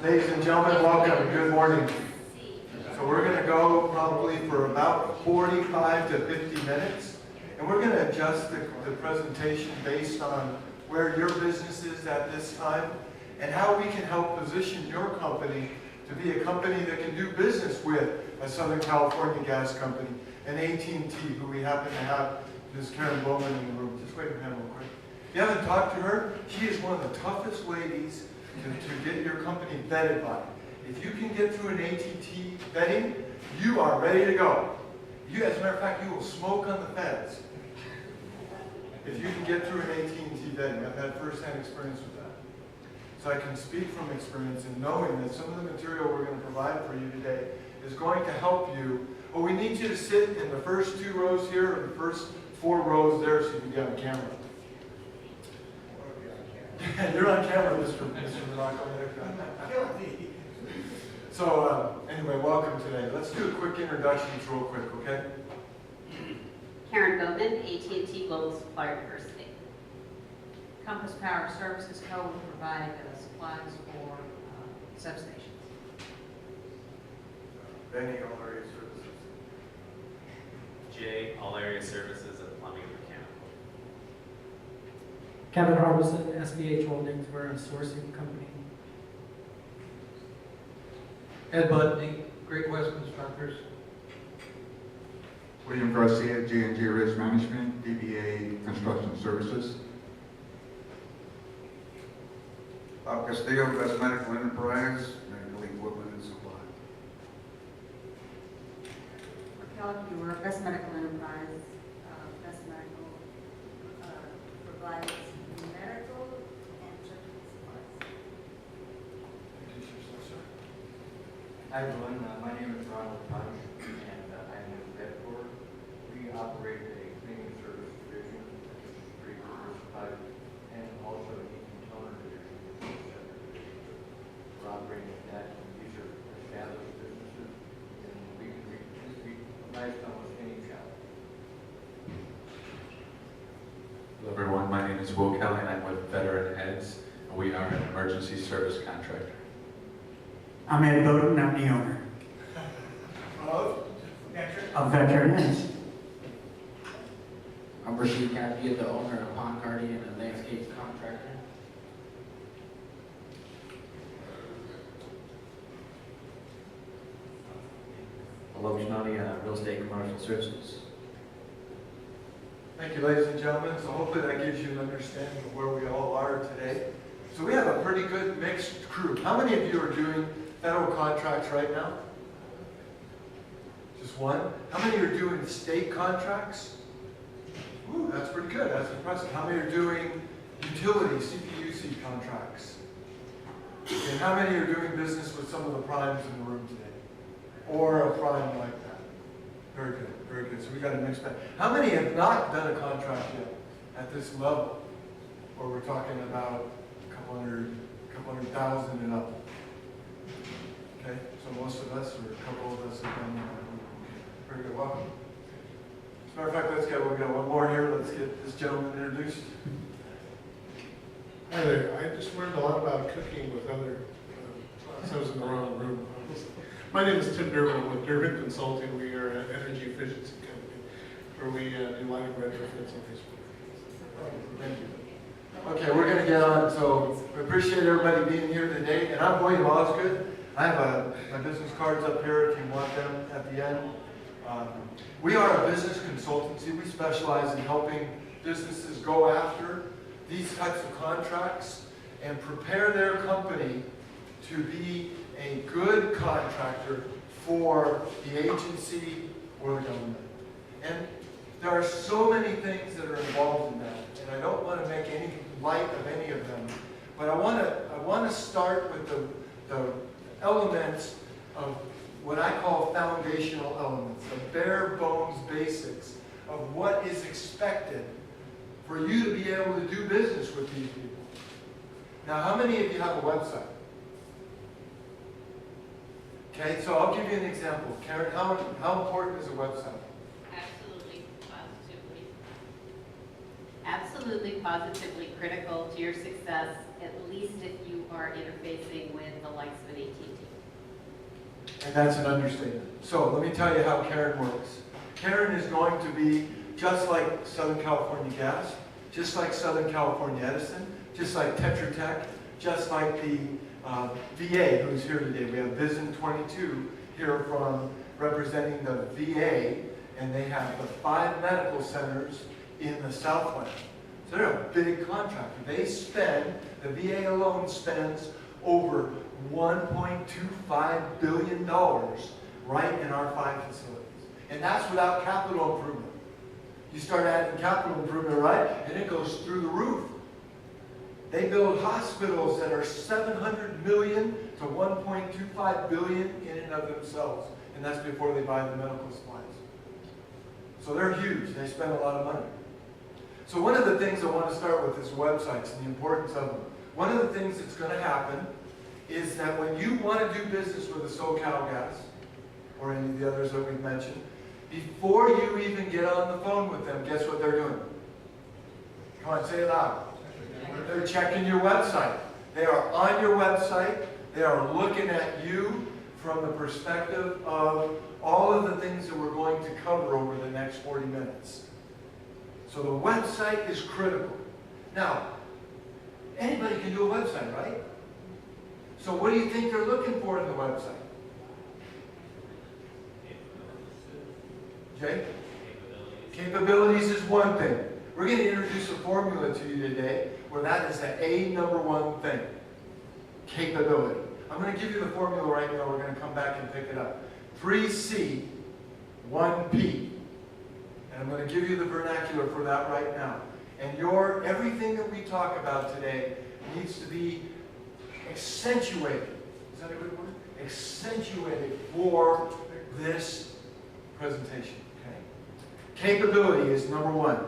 Ladies and gentlemen, welcome. Good morning. So we're going to go probably for about 45 to 50 minutes, and we're going to adjust the presentation based on where your business is at this time and how we can help position your company to be a company that can do business with a Southern California gas company, an AT&T, who we happen to have Ms. Karen Bowman in the room. Just wait a minute real quick. If you haven't talked to her, she is one of the toughest ladies to get your company vetted by. If you can get through an AT&T vetting, you are ready to go. You, as a matter of fact, you will smoke on the feds if you can get through an AT&T vetting. I've had first-hand experience with that. So I can speak from experience in knowing that some of the material we're going to provide for you today is going to help you. Well, we need you to sit in the first 2 rows here or the first 4 rows there so you can get on camera. You're on camera, Mr. Morocco. So anyway, welcome today. Let's do a quick introductions real quick, okay? Karen Bowman, AT&T Global Supplier Diversity. Compass Power Services Co. will provide supplies for substations. Benny, all area services. Jay, all area services of plumbing and mechanical. Kevin Harbison, SBH Holdings, we're a sourcing company. Ed Budney, Great West Constructors. William Garcia, G&G Risk Management, DBA Construction Services. Bob Castillo, Best Medical Enterprise, Medical Equipment and Supply. Raquel Buer, Best Medical Enterprise, Best Medical provides medical and surgical supplies. Hi everyone, my name is Ronald Punch, and I'm with Bedford. We operate a cleaning service division, which is pretty diversified, and also a heat and toner division, which is a separate division. We're operating with that, and these are established businesses, and we can provide almost any job. Hello everyone, my name is Will Kelly and I'm with Veteran Heads, and we are an emergency service contractor. I'm Ed Bowden, I'm the owner of Veteran Heads. I'm Rashid Kapi, the owner of Pond Guardian and landscape contractor. Hello, Shnani, Real Estate Commercial Services. Thank you, ladies and gentlemen. So hopefully that gives you an understanding of where we all are today. So we have a pretty good mixed crew. How many of you are doing federal contracts right now? Just one? How many are doing state contracts? Ooh, that's pretty good. That's impressive. How many are doing utility, CPUC contracts? And how many are doing business with some of the primes in the room today? Or a prime like that? Very good, very good. So we got a mixed bag. How many have not done a contract yet at this level? Where we're talking about a couple hundred thousand and up. Okay, so most of us, or a couple of us have done that. Very good, welcome. As a matter of fact, we've got one more here. Let's get this gentleman introduced. Hi there. I just learned a lot about cooking with other, I was in the wrong room. My name is Tim Durbin. I'm with Durbin Consulting. We are an energy efficiency company where we do lighting retrofits on these. Thank you. Okay, we're going to get on. So we appreciate everybody being here today. And I'm William Osgood. I have my business cards up here if you want them at the end. We are a business consultancy. We specialize in helping businesses go after these types of contracts and prepare their company to be a good contractor for the agency or the government. And there are so many things that are involved in that, and I don't want to make any light of any of them, but I want to start with the elements of what I call foundational elements, the bare bones basics of what is expected for you to be able to do business with these people. Now, how many of you have a website? Okay, so I'll give you an example. Karen, how important is a website? Absolutely, positively. Absolutely. absolutely positively critical to your success, at least if you are interfacing with the likes of an AT&T. And that's an understatement. So let me tell you how Karen works. Karen is going to be just like Southern California Gas, just like Southern California Edison, just like Tetra Tech, just like the VA who's here today. We have Vision 22 here from representing the VA, and they have the 5 medical centers in the Southland. So they're a big contractor. They spend, the VA alone spends over $1.25 billion right in our 5 facilities. And that's without capital improvement. You start adding capital improvement, right, and it goes through the roof. They build hospitals that are $700 million to $1.25 billion in and of themselves. And that's before they buy the medical supplies. So they're huge. They spend a lot of money. So one of the things I want to start with is websites and the importance of them. One of the things that's going to happen is that when you want to do business with a SoCal Gas, or any of the others that we've mentioned, before you even get on the phone with them, guess what they're doing? Come on, say it loud. They're checking your website. They are on your website. They are looking at you from the perspective of all of the things that we're going to cover over the next 40 minutes. So the website is critical. Now, anybody can do a website, right? So what do you think they're looking for in the website? Jay? Capabilities is one thing. We're going to introduce a formula to you today where that is the #1 thing. Capability. I'm going to give you the formula right now. We're going to come back and pick it up. 3C, 1P. And I'm going to give you the vernacular for that right now. And everything that we talk about today needs to be accentuated. Is that a good word? Accentuated for this presentation. Okay? Capability is #1.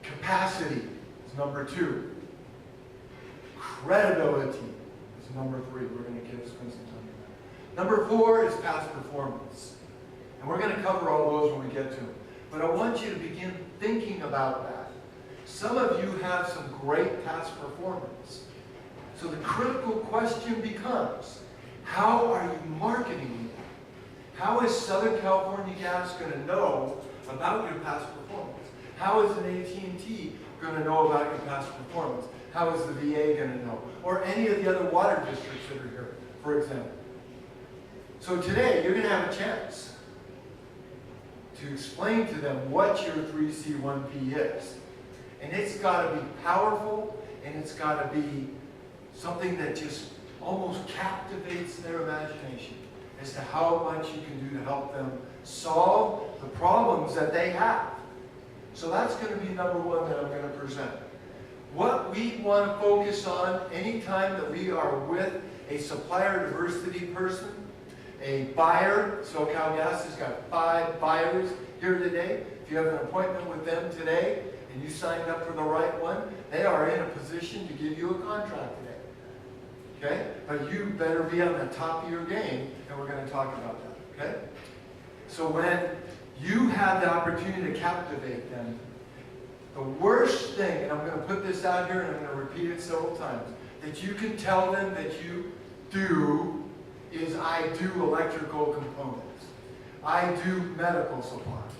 Capacity is #2. Credibility is #3. We're going to spend some time on that. #4 is past performance. And we're going to cover all those when we get to them. But I want you to begin thinking about that. Some of you have some great past performance. So the critical question becomes, how are you marketing it? How is Southern California Gas going to know about your past performance? How is an AT&T going to know about your past performance? How is the VA going to know? Or any of the other water districts that are here, for example. So today, you're going to have a chance to explain to them what your 3C1P is. And it's got to be powerful, and it's got to be something that just almost captivates their imagination as to how much you can do to help them solve the problems that they have. So that's going to be #1 that I'm going to present. What we want to focus on anytime that we are with a supplier diversity person, a buyer, SoCal Gas has got 5 buyers here today. If you have an appointment with them today and you signed up for the right one, they are in a position to give you a contract today. Okay? But you better be on the top of your game, and we're going to talk about that. Okay? So when you have the opportunity to captivate them, the worst thing, and I'm going to put this out here and I'm going to repeat it several times, that you can tell them that you do is I do electrical components. I do medical supplies.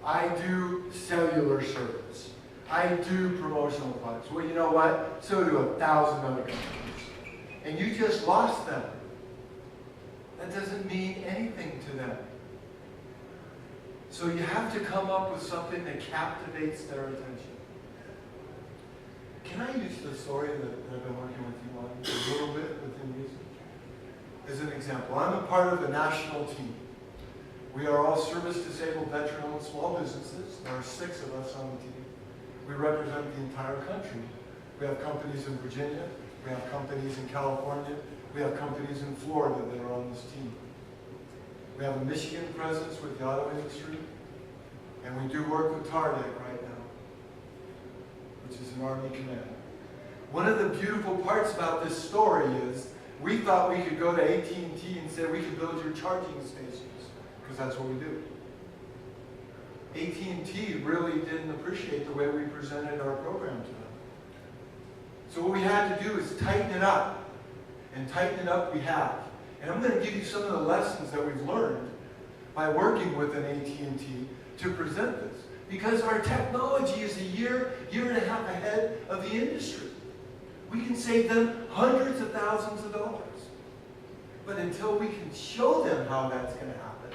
I do cellular service. I do promotional products. Well, you know what? So do 1,000 other companies. And you just lost them. That doesn't mean anything to them. So you have to come up with something that captivates their attention. Can I use the story that I've been working with you on a little bit within music? As an example, I'm a part of the national team. We are all service-disabled, veteran-owned small businesses. There are 6 of us on the team. We represent the entire country. We have companies in Virginia. We have companies in California. We have companies in Florida that are on this team. We have a Michigan presence with the auto industry. And we do work with Target right now, which is an Army command. One of the beautiful parts about this story is we thought we could go to AT&T and say we could build your charging stations, because that's what we do. AT&T really didn't appreciate the way we presented our program to them. So what we had to do is tighten it up. And tighten it up we have. And I'm going to give you some of the lessons that we've learned by working with an AT&T to present this. Because our technology is a year and a half ahead of the industry. We can save them hundreds of thousands of dollars. But until we can show them how that's going to happen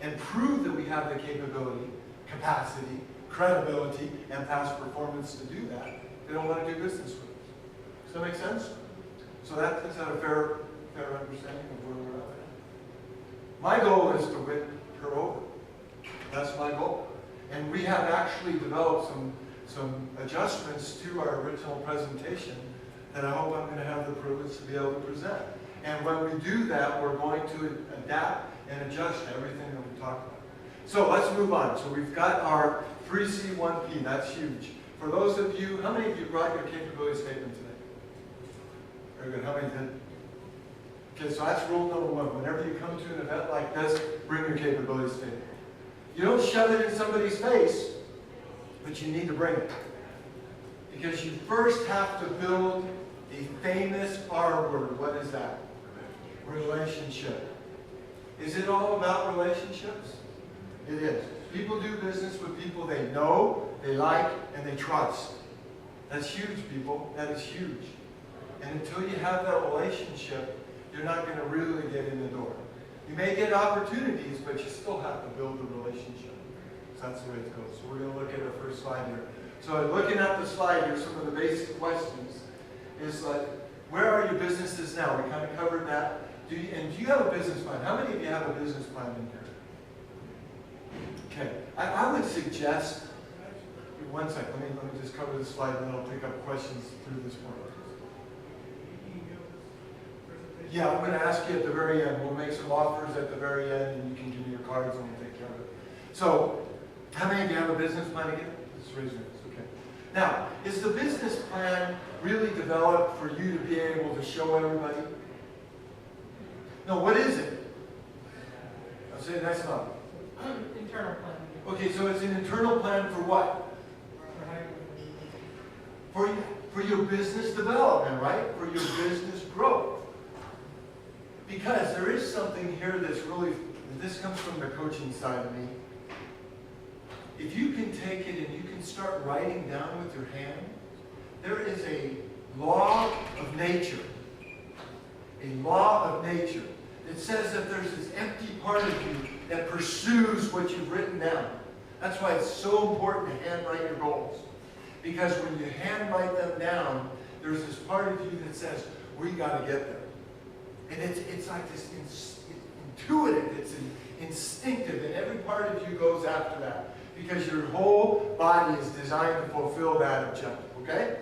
and prove that we have the capability, capacity, credibility, and past performance to do that, they don't want to do business with us. Does that make sense? So that's a fair understanding of where we're at. My goal is to win her over. That's my goal. And we have actually developed some adjustments to our original presentation that I hope I'm going to have the privilege to be able to present. And when we do that, we're going to adapt and adjust everything that we talk about. So let's move on. So we've got our 3C, 1P. That's huge. For those of you, how many of you brought your capability statement today? Very good. How many did? Okay, so that's rule number one. Whenever you come to an event like this, bring your capability statement. You don't shove it in somebody's face, but you need to bring it. Because you first have to build a famous R word. What is that? Relationship. Is it all about relationships? It is. People do business with people they know, they like, and they trust. That's huge, people. That is huge. And until you have that relationship, you're not going to really get in the door. You may get opportunities, but you still have to build a relationship. So that's the way it goes. So we're going to look at our first slide here. So looking at the slide here, some of the basic questions is like, where are your businesses now? We kind of covered that. Do you have a business plan? How many of you have a business plan in here? Okay. I would suggest, one second, let me just cover this slide and then I'll pick up questions through this point. Yeah, I'm going to ask you at the very end. We'll make some offers at the very end and you can give me your cards and we'll take care of it. So, how many of you have a business plan again? Just raise your hands. Okay. Now, is the business plan really developed for you to be able to show everybody? No, what is it? I'll say that's not. Internal plan. Okay, so it's an internal plan for what? For your business development, right? For your business growth. Because there is something here that's really, this comes from the coaching side of me. If you can take it and you can start writing down with your hand, there is a law of nature. A law of nature that says that there's this empty part of you that pursues what you've written down. That's why it's so important to handwrite your goals. Because when you handwrite them down, there's this part of you that says, we got to get there. And it's like this intuitive, it's instinctive, and every part of you goes after that. Because your whole body is designed to fulfill that objective, okay?